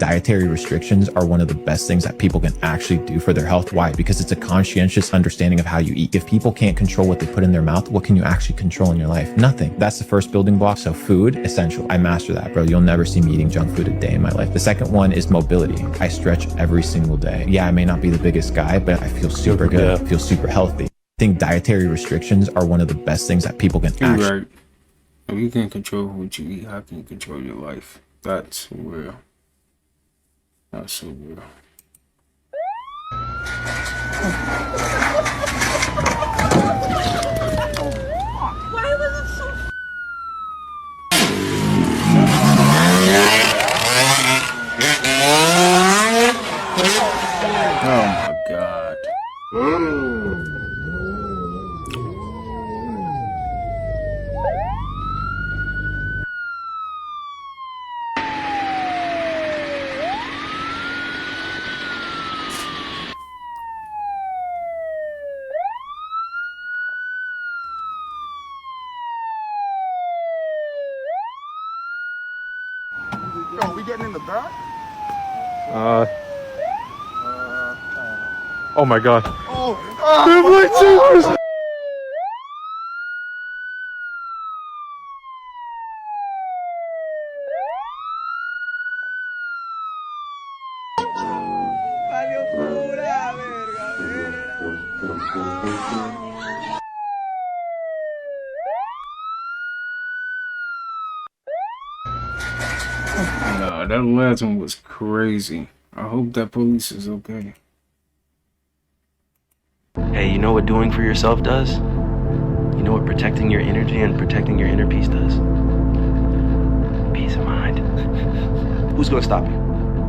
dietary restrictions are one of the best things that people can actually do for their health. Why? Because it's a conscientious understanding of how you eat. If people can't control what they put in their mouth, what can you actually control in your life? Nothing. That's the first building block. So food, essential. I master that, bro. You'll never see me eating junk food a day in my life. The second one is mobility. I stretch every single day. Yeah, I may not be the biggest guy, but I feel super good. I feel super healthy. I think dietary restrictions are one of the best things that people can actually. Right. If you can control what you eat, how can you control your life? That's real. That's so real. Why was it so? Oh my God. Yo, we getting in the back? Oh my God. Oh, Lightsabers! Nah, that last one was crazy. I hope that police is okay. Hey, you know what doing for yourself does? You know what protecting your energy and protecting your inner peace does? Peace of mind. Who's gonna stop you?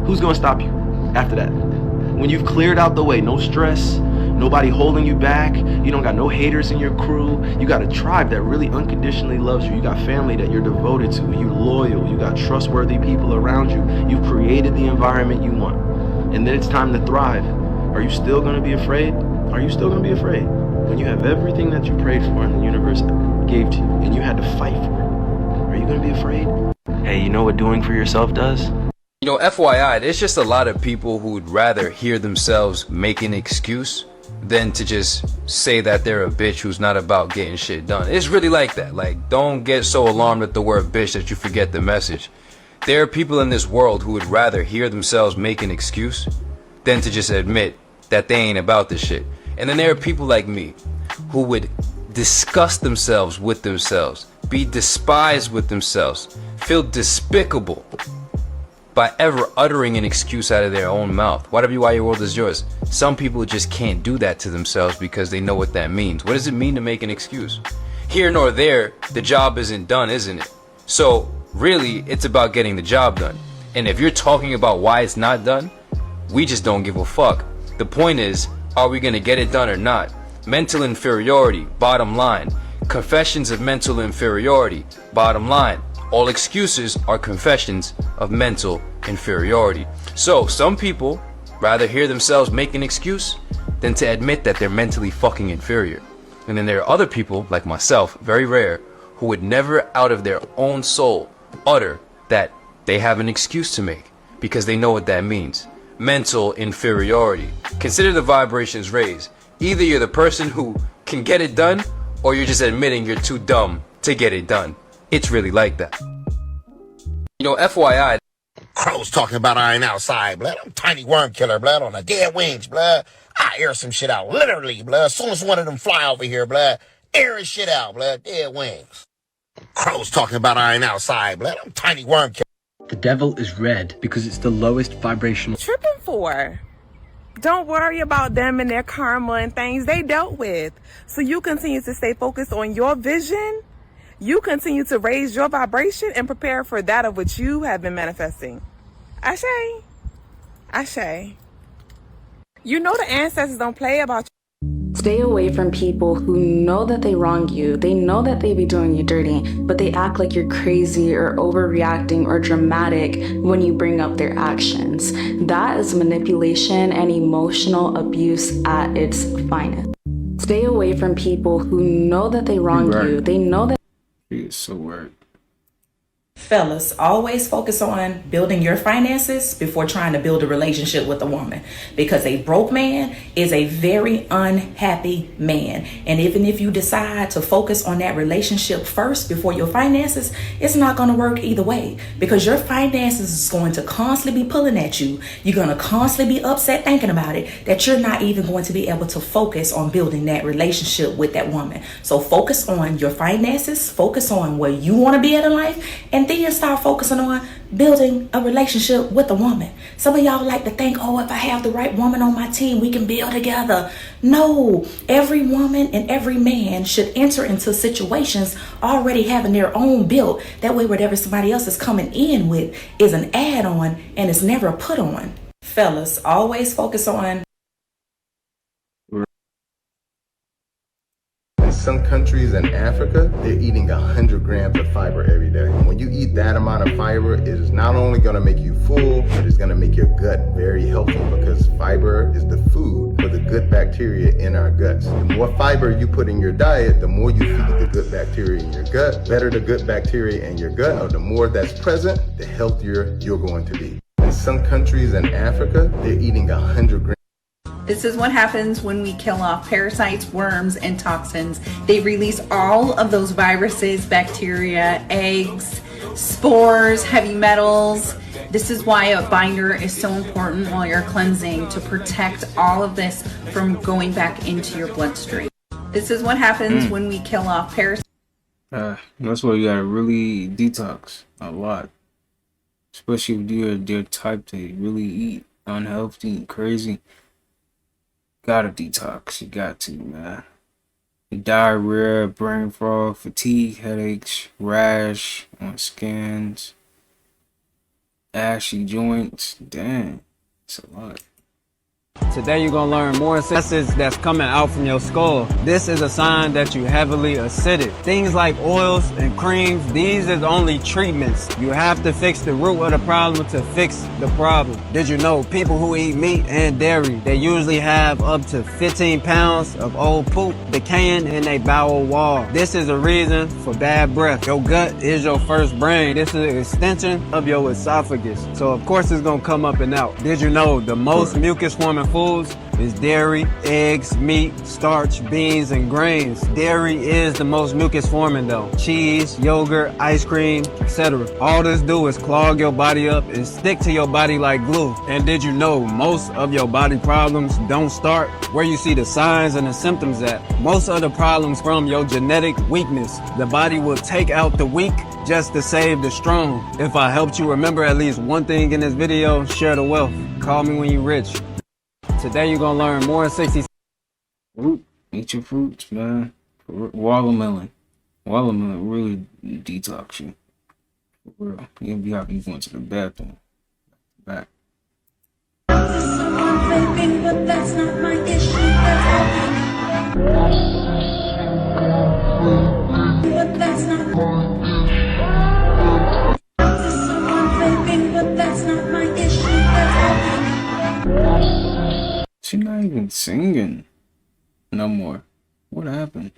Who's gonna stop you after that? When you've cleared out the way, no stress, nobody holding you back, you don't got no haters in your crew, you got a tribe that really unconditionally loves you, you got family that you're devoted to, you loyal, you got trustworthy people around you, you've created the environment you want, and then it's time to thrive. Are you still gonna be afraid? Are you still gonna be afraid when you have everything that you prayed for and the universe gave to you and you had to fight for it? Are you gonna be afraid? Hey, you know what doing for yourself does? You know, FYI, there's just a lot of people who would rather hear themselves make an excuse than to just say that they're a bitch who's not about getting shit done. It's really like that. Like, don't get so alarmed at the word bitch that you forget the message. There are people in this world who would rather hear themselves make an excuse than to just admit that they ain't about this shit. And then there are people like me who would disgust themselves with themselves, be despised with themselves, feel despicable by ever uttering an excuse out of their own mouth. Whatever you are, your world is yours. Some people just can't do that to themselves because they know what that means. What does it mean to make an excuse? Here nor there, the job isn't done, isn't it? So really, it's about getting the job done. And if you're talking about why it's not done, we just don't give a fuck. The point is, are we gonna get it done or not? Mental inferiority, bottom line. Confessions of mental inferiority, bottom line. All excuses are confessions of mental inferiority. So some people rather hear themselves make an excuse than to admit that they're mentally fucking inferior. And then there are other people, like myself, very rare, who would never out of their own soul utter that they have an excuse to make because they know what that means. Mental inferiority. Consider the vibrations raised. Either you're the person who can get it done, or you're just admitting you're too dumb to get it done. It's really like that. You know, FYI. Crows talking about I ain't outside, blood. I'm tiny worm killer, blood, on the dead wings, blood. I air some shit out, literally, blood. As soon as one of them fly over here, blood, air his shit out, blood, dead wings. Crows talking about I ain't outside, blood. I'm tiny worm killer. The devil is red because it's the lowest vibrational. Tripping for? Don't worry about them and their karma and things they dealt with. So you continue to stay focused on your vision. You continue to raise your vibration and prepare for that of which you have been manifesting. Ashe. Ashe. You know the ancestors don't play about you. Stay away from people who know that they wrong you. They know that they be doing you dirty, but they act like you're crazy or overreacting or dramatic when you bring up their actions. That is manipulation and emotional abuse at its finest. Stay away from people who know that they wrong you. They know that. He is so right. Fellas, always focus on building your finances before trying to build a relationship with a woman, because a broke man is a very unhappy man. And even if you decide to focus on that relationship first before your finances, it's not going to work either way, because your finances is going to constantly be pulling at you. You're going to constantly be upset thinking about it, that you're not even going to be able to focus on building that relationship with that woman. So focus on your finances, focus on where you want to be at in life, and then start focusing on building a relationship with a woman. Some of y'all like to think, oh, if I have the right woman on my team, we can build together. No, every woman and every man should enter into situations already having their own built. That way, whatever somebody else is coming in with is an add-on and it's never a put-on. Fellas, always focus on. In some countries in Africa, they're eating 100 grams of fiber every day. When you eat that amount of fiber, it is not only going to make you full, but it's going to make your gut very healthy, because fiber is the food for the good bacteria in our guts. The more fiber you put in your diet, the more you feed the good bacteria in your gut. Better the good bacteria in your gut, or the more that's present, the healthier you're going to be. In some countries in Africa, they're eating 100 grams. This is what happens when we kill off parasites, worms, and toxins. They release all of those viruses, bacteria, eggs, spores, heavy metals. This is why a binder is so important while you're cleansing, to protect all of this from going back into your bloodstream. This is what happens when we kill off parasites. That's why you gotta really detox a lot. Especially if you're type to really eat unhealthy and crazy. Gotta detox. You got to, man. Diarrhea, brain fog, fatigue, headaches, rash on skins, ashy joints. Dang, it's a lot. Today you're gonna learn more acids that's coming out from your skull. This is a sign that you're heavily acidic. Things like oils and creams, these is only treatments. You have to fix the root of the problem to fix the problem. Did you know people who eat meat and dairy, they usually have up to 15 pounds of old poop decaying in their bowel wall? This is a reason for bad breath. Your gut is your first brain. This is an extension of your esophagus. So of course it's gonna come up and out. Did you know the most mucus forming foods is dairy, eggs, meat, starch, beans, and grains? Dairy is the most mucus forming though. Cheese, yogurt, ice cream, etc. All this do is clog your body up and stick to your body like glue. And did you know most of your body problems don't start where you see the signs and the symptoms at? Most of the problems from your genetic weakness. The body will take out the weak just to save the strong. If I helped you remember at least one thing in this video, share the wealth. Call me when you're rich. Today you're gonna learn more in 60 Fruit. Eat your fruits, man. Watermelon. Watermelon really detox you. For real. You'll be happy you went to the bathroom. Back. But that's not my issue. But that's not. But that's not my issue. She's not even singing no more. What happened?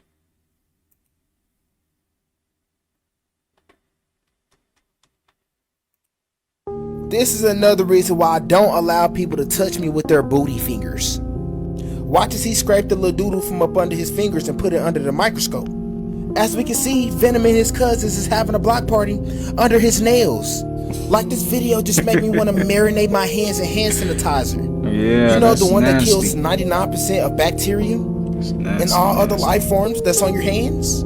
This is another reason why I don't allow people to touch me with their booty fingers. Watch as he scraped the little doodle from up under his fingers and put it under the microscope. As we can see, Venom and his cousins is having a block party under his nails. Like, this video just made me want to marinate my hands in hand sanitizer. Yeah, you know, the one nasty. that kills 99% of bacteria and all other life forms that's on your hands.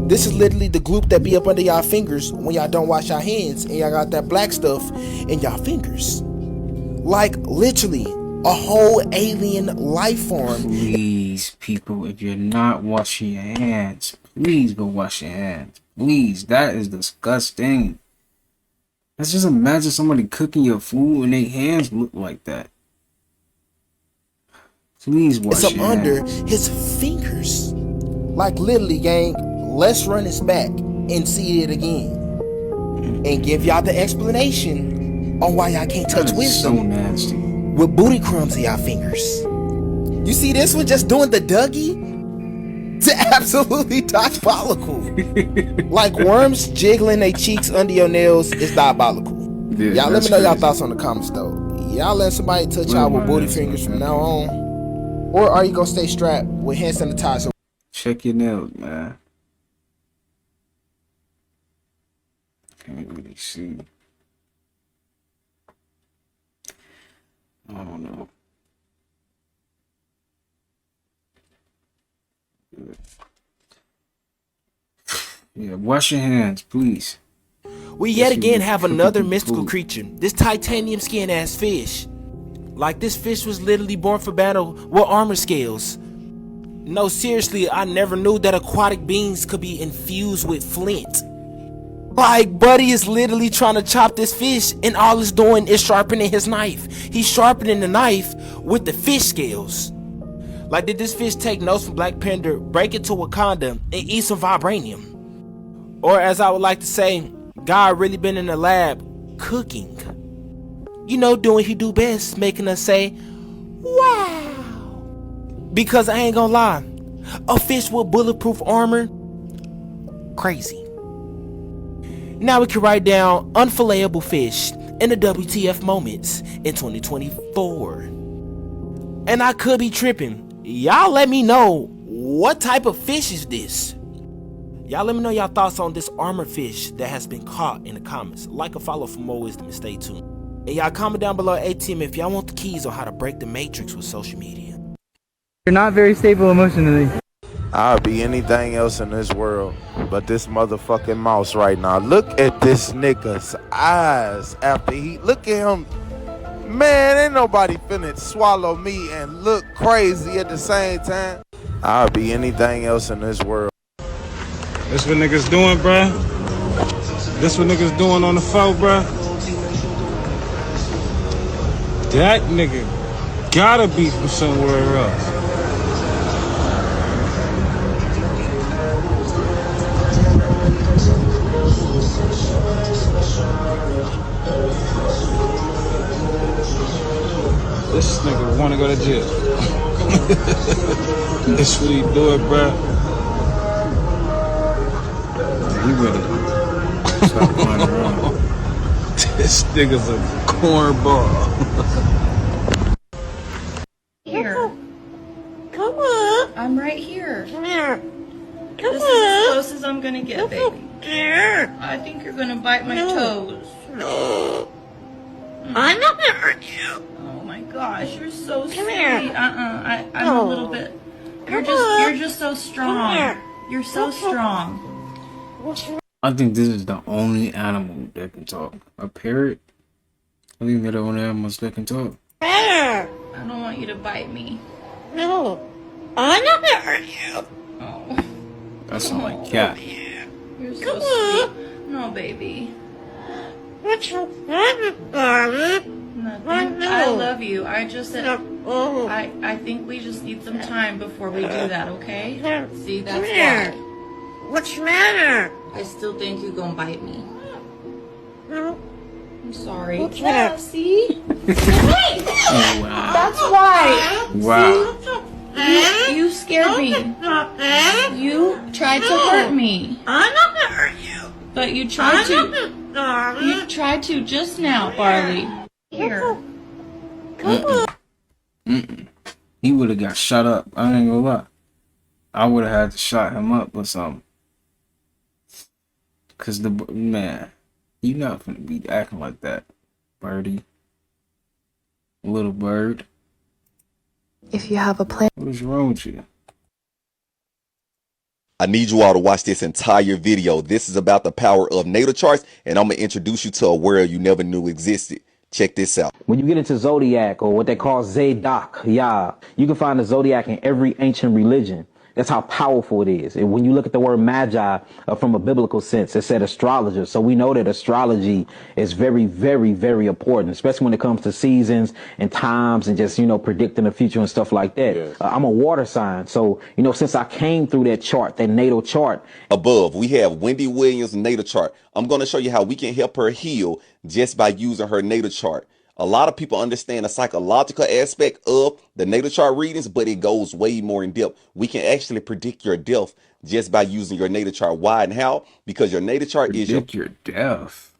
This is literally the gloop that be up under y'all fingers when y'all don't wash y'all hands and y'all got that black stuff in y'all fingers. Like, literally a whole alien life form. Please, people, if you're not washing your hands, please go wash your hands. Please, that is disgusting. Let's just imagine somebody cooking your food and their hands look like that. Please wash it's up your under hands. his fingers. Like, literally, gang, let's run this back and see it again. And give y'all the explanation on why y'all can't touch wisdom so nasty. with booty crumbs in y'all fingers. You see this one just doing the Dougie? absolutely diabolical. Like worms jiggling their cheeks under your nails is diabolical. Yeah, y'all let me know crazy. y'all thoughts on the comments though. Y'all letting somebody touch y'all with booty fingers from now on? Or are you gonna stay strapped with hand sanitizer? Check your nails, man. Can't really see. I don't know. Yeah, wash your hands, please. We yet again have another mystical creature. This titanium skin ass fish. Like this fish was literally born for battle with armor scales. No, seriously, I never knew that aquatic beings could be infused with flint. Like, Buddy is literally trying to chop this fish, and all it's doing is sharpening his knife. He's sharpening the knife with the fish scales. Like, did this fish take notes from Black Panther, break it to Wakanda, and eat some vibranium? Or as I would like to say, God really been in the lab cooking. You know, doing he do best, making us say, wow. Because I ain't gonna lie, a fish with bulletproof armor, crazy. Now we can write down unfilletable fish in the WTF moments in 2024. And I could be tripping. Y'all let me know, what type of fish is this? Y'all let me know y'all thoughts on this armor fish that has been caught in the comments. Like or follow for more wisdom and stay tuned. And y'all comment down below A-Team if y'all want the keys on how to break the matrix with social media. You're not very stable emotionally. I'll be anything else in this world but this motherfucking mouse right now. Look at this nigga's eyes after he... Look at him. Man, ain't nobody finna swallow me and look crazy at the same time. I'll be anything else in this world. This what niggas doing, bruh? This what niggas doing on the phone, bruh? That nigga gotta be from somewhere else. This nigga wanna go to jail. This what he doing, bruh. You better stop playing around. This nigga's a cornball. Here. Come on. I'm right here. Come here. This is as close as I'm gonna get, baby. I think you're gonna bite my toes. No. I'm not gonna hurt you. Oh my gosh, you're so sweet. I'm a little bit. You're just so strong. You're so strong. I think this is the only animal that can talk. A parrot? I think they're the only animals that can talk. I don't want you to bite me. No. I'm not gonna hurt you. Oh. That sounds like cat. You're so sweet. No, baby. Nothing. I love you. I think we just need some time before we do that, okay? See, that's why. What's the matter? I still think you're gonna bite me. No. I'm sorry. Yeah, see? Oh, wow. That's why. Wow. See? You scared me. You tried to hurt me. I'm not gonna hurt you. But you tried to. You tried to just now, Barley. Here. Come on. He would have got shot up. I ain't gonna lie. I would have had to shot him up or something. Cause man, you not gonna be acting like that, birdie. Little bird. If you have a plan. What is wrong with you? I need you all to watch this entire video. This is about the power of natal charts, and I'm gonna introduce you to a world you never knew existed. Check this out. When you get into zodiac, or what they call Zadok, you can find the zodiac in every ancient religion. That's how powerful it is. And when you look at the word magi from a biblical sense, it said astrologer. So we know that astrology is very, very, very important, especially when it comes to seasons and times and just, predicting the future and stuff like that. Yes. I'm a water sign. So, since I came through that chart, that natal chart. Above, we have Wendy Williams' natal chart. I'm going to show you how we can help her heal just by using her natal chart. A lot of people understand the psychological aspect of the natal chart readings, but it goes way more in depth. We can actually predict your death just by using your natal chart. Why and how? Because your natal chart is your Predict your death.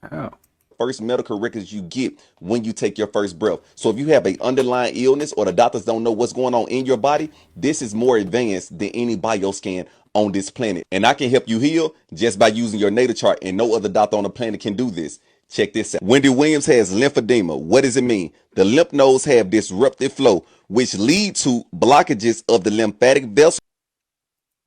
How? first medical records you get when you take your first breath. So if you have an underlying illness or the doctors don't know what's going on in your body, this is more advanced than any bioscan on this planet. And I can help you heal just by using your natal chart, and no other doctor on the planet can do this. Check this out. Wendy Williams has lymphedema. What does it mean? The lymph nodes have disrupted flow, which lead to blockages of the lymphatic vessel,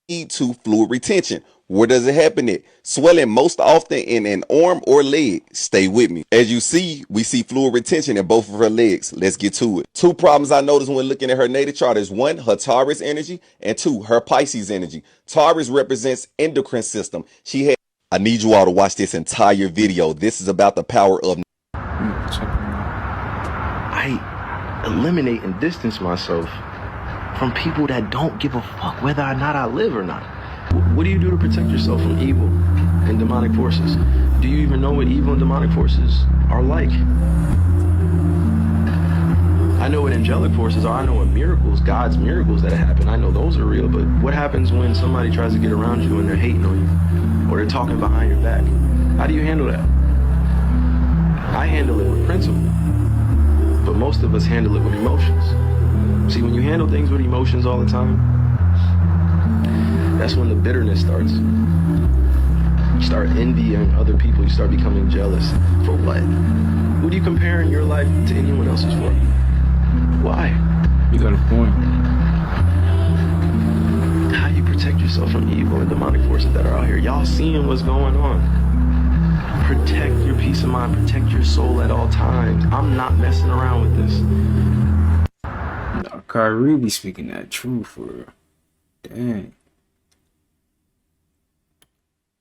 lead to fluid retention. Where does it happen at? Swelling most often in an arm or leg. Stay with me. As you see, we see fluid retention in both of her legs. Let's get to it. Two problems I noticed when looking at her natal chart is one, her Taurus energy, and two, her Pisces energy. Taurus represents endocrine system. I need you all to watch this entire video. This is about the power of. I eliminate and distance myself from people that don't give a fuck whether or not I live or not. What do you do to protect yourself from evil and demonic forces? Do you even know what evil and demonic forces are like? I know what angelic forces are. I know what miracles, God's miracles that happen. I know those are real, but what happens when somebody tries to get around you and they're hating on you or they're talking behind your back? How do you handle that? I handle it with principle, but most of us handle it with emotions. See, when you handle things with emotions all the time, that's when the bitterness starts. You start envying other people. You start becoming jealous. For what? What are you comparing your life to anyone else's for? Why? You got a point. How do you protect yourself from evil and demonic forces that are out here? Y'all seeing what's going on. Protect your peace of mind. Protect your soul at all times. I'm not messing around with this. No, Kyrie be speaking that truth for real. Dang.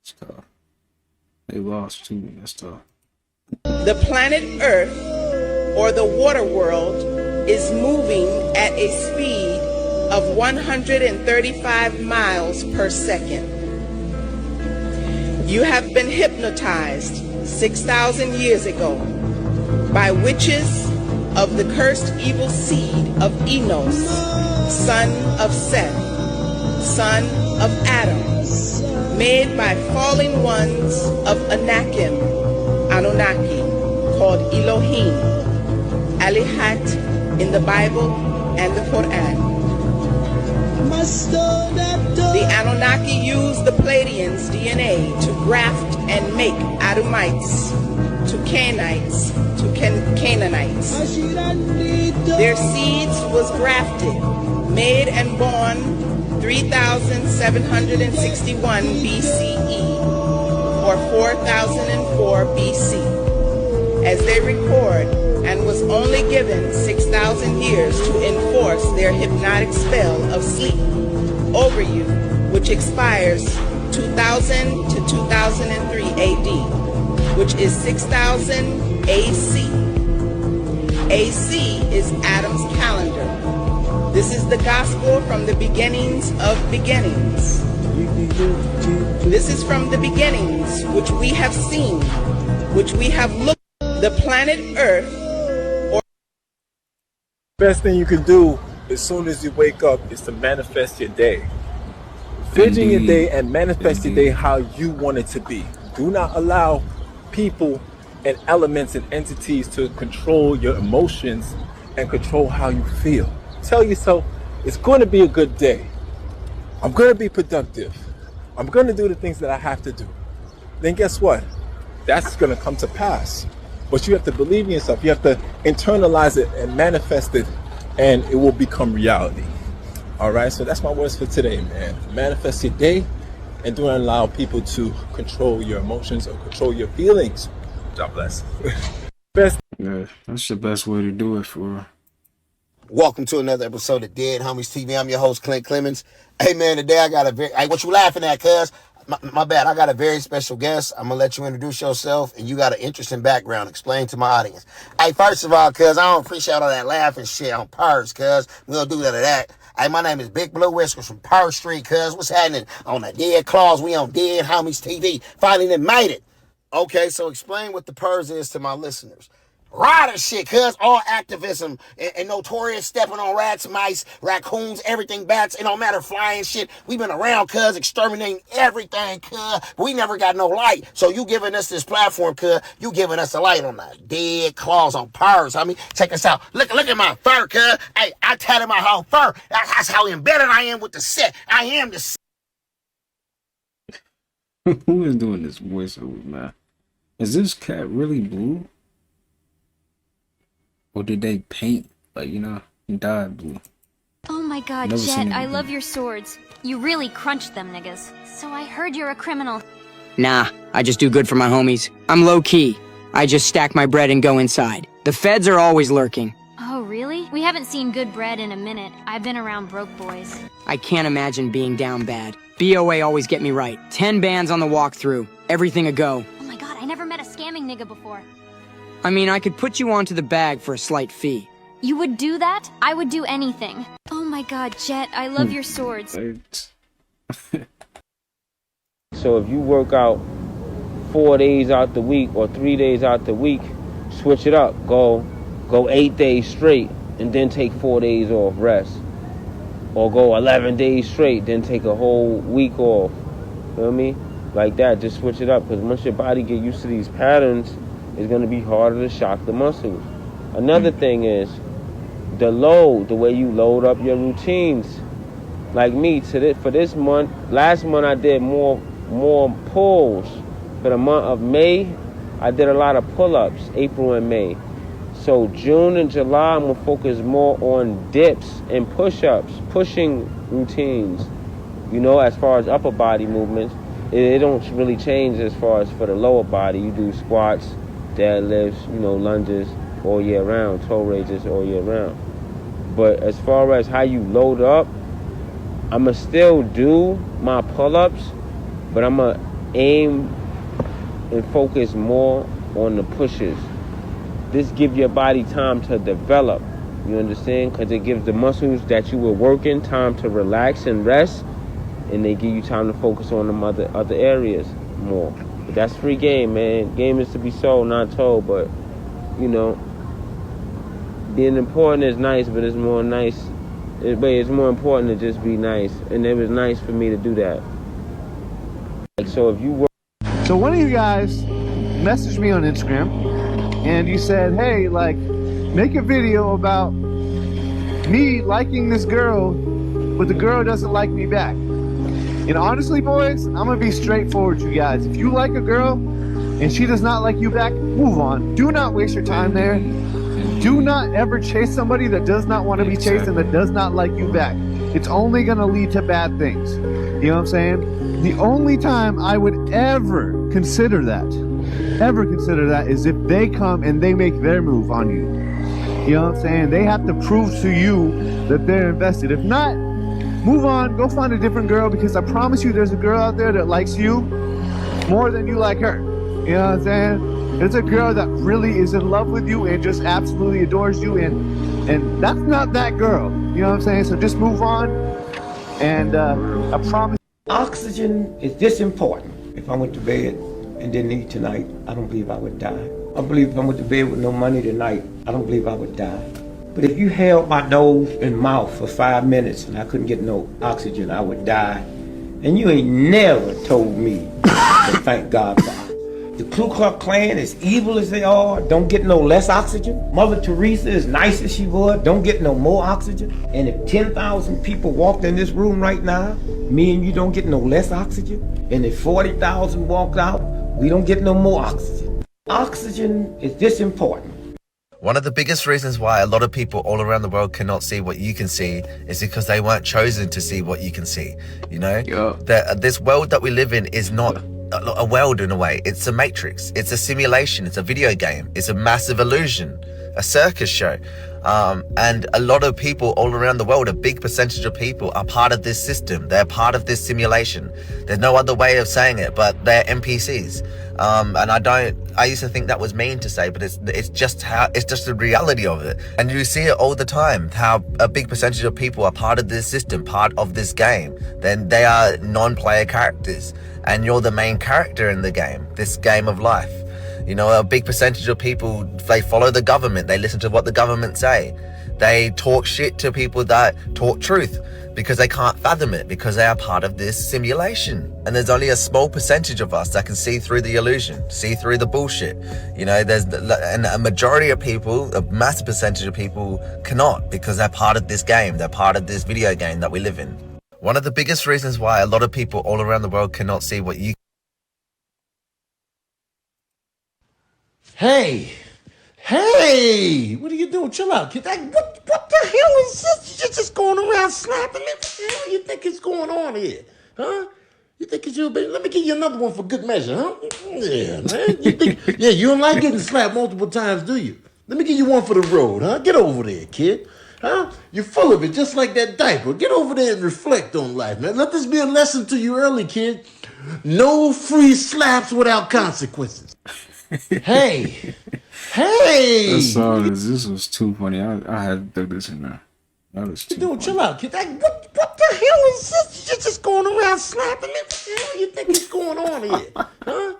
It's tough. They lost too. That's tough. The planet Earth, or the water world, is moving at a speed of 135 miles per second. You have been hypnotized 6,000 years ago by witches of the cursed evil seed of Enos, son of Seth, son of Adam, made by fallen ones of Anakim, Anunnaki, called Elohim, Alihat in the Bible and the Quran. The Anunnaki used the Pleiadians' DNA to graft and make Adamites to Canaanites to Canaanites. Their seeds was grafted, made and born 3,761 BCE or 4004 BC, as they record, and was only given 6,000 years to enforce their hypnotic spell of sleep over you, which expires 2000 to 2003 AD, which is 6000 AC. AC is Adam's calendar. This is the gospel from the beginnings of beginnings. This is from the beginnings, which we have seen, which we have looked. The planet Earth. Best thing you can do as soon as you wake up is to manifest your day. Vision your day and manifest your day how you want it to be. Do not allow people and elements and entities to control your emotions and control how you feel. Tell yourself, it's going to be a good day. I'm going to be productive. I'm going to do the things that I have to do. Then guess what? That's going to come to pass. But you have to believe in yourself. You have to internalize it and manifest it, and it will become reality. All right, so that's my words for today, man. Manifest your day and do not allow people to control your emotions or control your feelings. God bless. Yeah, that's the best way to do it for real. Welcome to another episode of Dead Homies TV. I'm your host, Clint Clemens. Hey, man, today I got hey, what you laughing at, cuz? My bad. I got a very special guest. I'm going to let you introduce yourself, and you got an interesting background. Explain to my audience. Hey, first of all, cuz, I don't appreciate all that laughing shit on Purse, cuz. We don't do none of that. Hey, my name is Big Blue Whiskers from Purse Street, cuz. What's happening on the Dead Claws? We on Dead Homies TV. Finally made it. Okay, so explain what the Purse is to my listeners. Rider shit, cuz. All activism and notorious stepping on rats, mice, raccoons, everything, bats. It don't matter, flying shit. We been around, cuz, exterminating everything, cuz. We never got no light. So you giving us this platform, cuz. You giving us a light on the dead claws on purrs. I mean, check this out. Look at my fur, cuz. Hey, I tatted my whole fur. That's how embedded I am with the set. I am the set. Who is doing this voiceover, man? Is this cat really blue? Or did they paint, like, you know, dyed blue? Oh my god, Never seen Jet, I it love your swords. You really crunched them, niggas. So I heard you're a criminal. Nah, I just do good for my homies. I'm low-key. I just stack my bread and go inside. The feds are always lurking. Oh, really? We haven't seen good bread in a minute. I've been around broke boys. I can't imagine being down bad. BOA always get me right. 10 bands on the walkthrough. Everything a go. Oh my god, I never met a scamming nigga before. I mean, I could put you onto the bag for a slight fee. You would do that? I would do anything. Oh my god, Jet, I love your swords. So if you work out 4 days out the week or 3 days out the week, switch it up. Go 8 days straight and then take 4 days off, rest. Or go 11 days straight, then take a whole week off. You know what I mean? Like that, just switch it up. Because once your body get used to these patterns, it's going to be harder to shock the muscles. Another thing is the load, the way you load up your routines. Like me, for this month, last month I did more pulls. For the month of May, I did a lot of pull-ups, April and May. So June and July, I'm going to focus more on dips and push-ups, pushing routines. You know, as far as upper body movements, it don't really change as far as for the lower body. You do squats, deadlifts, you know, lunges all year round, toe raises all year round. But as far as how you load up, I'm going to still do my pull-ups, but I'm going to aim and focus more on the pushes. This gives your body time to develop, you understand? Because it gives the muscles that you were working time to relax and rest, and they give you time to focus on them other areas more. But that's free game, man. Game is to be sold, not told. But, you know, being important is nice, but it's more nice. It's more important to just be nice. And it was nice for me to do that. Like, so if you work... So one of you guys messaged me on Instagram and you said, hey, like, make a video about me liking this girl, but the girl doesn't like me back. And honestly, boys, I'm gonna be straightforward with you guys. If you like a girl and she does not like you back, move on. Do not waste your time there. Do not ever chase somebody that does not want to be chased and that does not like you back. It's only gonna lead to bad things. You know what I'm saying? The only time I would ever consider that is if they come and they make their move on you. You know what I'm saying? They have to prove to you that they're invested. If not, move on, go find a different girl, because I promise you there's a girl out there that likes you more than you like her. You know what I'm saying? There's a girl that really is in love with you and just absolutely adores you, and that's not that girl. You know what I'm saying? So just move on, and I promise. Oxygen is this important. If I went to bed and didn't eat tonight, I don't believe I would die. I believe if I went to bed with no money tonight, I don't believe I would die. But if you held my nose and mouth for 5 minutes and I couldn't get no oxygen, I would die. And you ain't never told me to thank God for oxygen. The Ku Klux Klan, as evil as they are, don't get no less oxygen. Mother Teresa, as nice as she was, don't get no more oxygen. And if 10,000 people walked in this room right now, me and you don't get no less oxygen. And if 40,000 walked out, we don't get no more oxygen. Oxygen is this important. One of the biggest reasons why a lot of people all around the world cannot see what you can see is because they weren't chosen to see what you can see. You know, this world that we live in is not a world in a way. It's a matrix. It's a simulation. It's a video game. It's a massive illusion, a circus show. And a lot of people all around the world, a big percentage of people are part of this system. They're part of this simulation. There's no other way of saying it, but they're NPCs. And I used to think that was mean to say, but it's just the reality of it. And you see it all the time, how a big percentage of people are part of this system, part of this game. Then they are non-player characters, and you're the main character in the game, this game of life. You know, a big percentage of people, they follow the government. They listen to what the government say. They talk shit to people that talk truth because they can't fathom it, because they are part of this simulation. And there's only a small percentage of us that can see through the illusion, see through the bullshit. You know, and a majority of people, a massive percentage of people cannot, because they're part of this game. They're part of this video game that we live in. One of the biggest reasons why a lot of people all around the world cannot see what you... Hey! Hey! What are you doing? Chill out, kid. What the hell is this? You're just going around slapping me? What the hell you think is going on here? Huh? You think it's your baby? Let me give you another one for good measure, huh? Yeah, man. You think, yeah, you don't like getting slapped multiple times, do you? Let me give you one for the road, huh? Get over there, kid. Huh? You're full of it, just like that diaper. Get over there and reflect on life, man. Let this be a lesson to you early, kid. No free slaps without consequences. Hey! Hey! That song this was too funny. I had to throw this in there. That was too funny. Chill out, kid. What the hell is this? You're just going around slapping me? What the hell you think is going on here? Huh?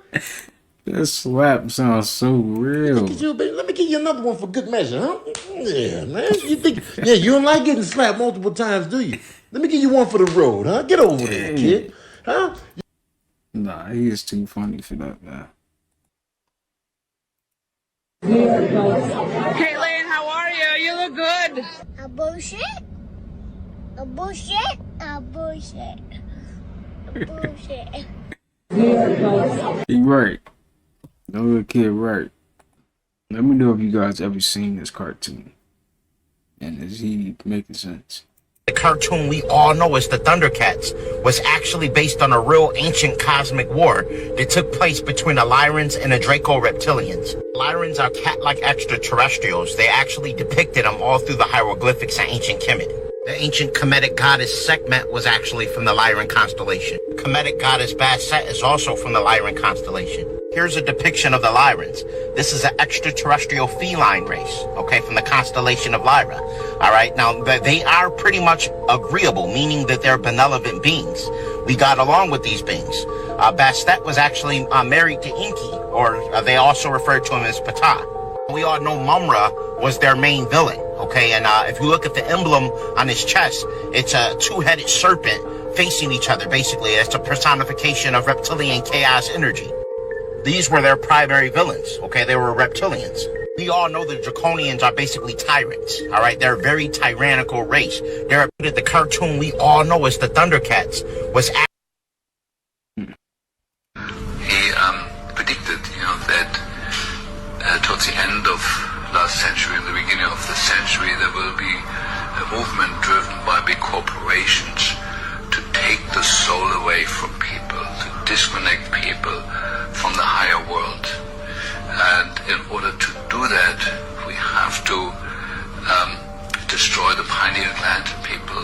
That slap sounds so real. Let me give you another one for good measure, huh? Yeah, man. You think, yeah, you don't like getting slapped multiple times, do you? Let me give you one for the road, huh? Get over there, kid. Huh? Nah, he is too funny for that, man. Caitlin, how are you? You look good. A bullshit? A bullshit? A bullshit. A bullshit. He right. The little kid right. Let me know if you guys ever seen this cartoon. And is he making sense? The cartoon we all know as the Thundercats was actually based on a real ancient cosmic war that took place between the Lyrans and the Draco Reptilians. Lyrans are cat-like extraterrestrials. They actually depicted them all through the hieroglyphics in ancient Kemet. The ancient Kemetic goddess Sekhmet was actually from the Lyran constellation. Kemetic goddess Bastet is also from the Lyran constellation. Here's a depiction of the Lyrans. This is an extraterrestrial feline race, okay, from the constellation of Lyra. All right, now they are pretty much agreeable, meaning that they're benevolent beings. We got along with these beings. Bastet was actually married to Inki, or they also referred to him as Ptah. We all know Mumra was their main villain, okay? And if you look at the emblem on his chest, it's a two-headed serpent facing each other, basically. It's a personification of reptilian chaos energy. These were their primary villains, okay? They were reptilians. We all know the Draconians are basically tyrants, all right? They're a very tyrannical race. The cartoon we all know as the Thundercats was... He predicted, that towards the end of last century and the beginning of the century, there will be a movement driven by big corporations to take the soul away from people, to disconnect people from the higher world. And in order to do that, we have to destroy the pineal gland in people.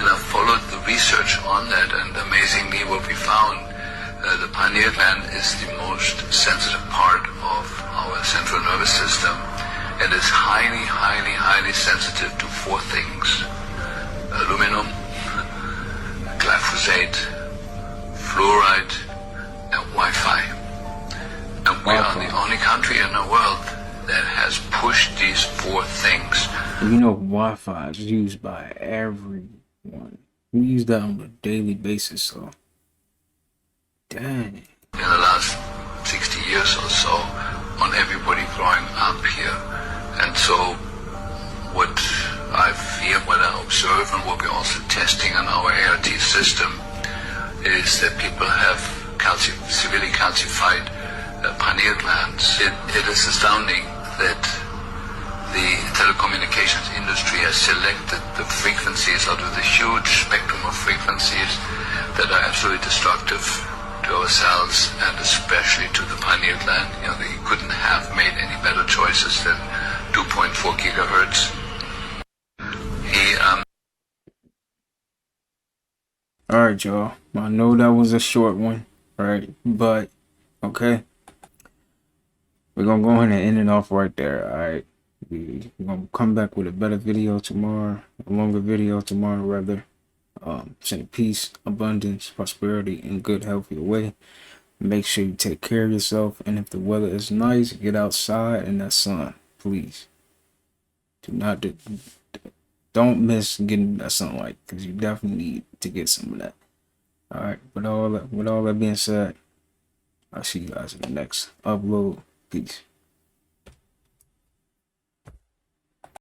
And I followed the research on that, and amazingly what we found, the pineal gland is the most sensitive part of our central nervous system, and is highly, highly, highly sensitive to four things: aluminum, glyphosate, fluoride, and Wi-Fi. And we are the only country in the world that has pushed these four things. You know, Wi-Fi is used by everyone. We use that on a daily basis, so dang. In the last 60 years or so, on everybody growing up here. And so what I feel, what I observe, and what we're also testing on our ART system is that people have severely calcified pineal glands. It is astounding that the telecommunications industry has selected the frequencies out of the huge spectrum of frequencies that are absolutely destructive to our cells, and especially to the pineal gland. They couldn't have made any better choices than 2.4 gigahertz. Alright, y'all. I know that was a short one, right? But, okay. We're gonna go ahead and end it off right there, alright? We're gonna come back with a better video tomorrow, a longer video tomorrow, rather. Send peace, abundance, prosperity, and good health your way. Make sure you take care of yourself, and if the weather is nice, get outside in that sun, please. Don't miss getting that sunlight, because you definitely need to get some of that. All right, with all that being said, I'll see you guys in the next upload. Peace.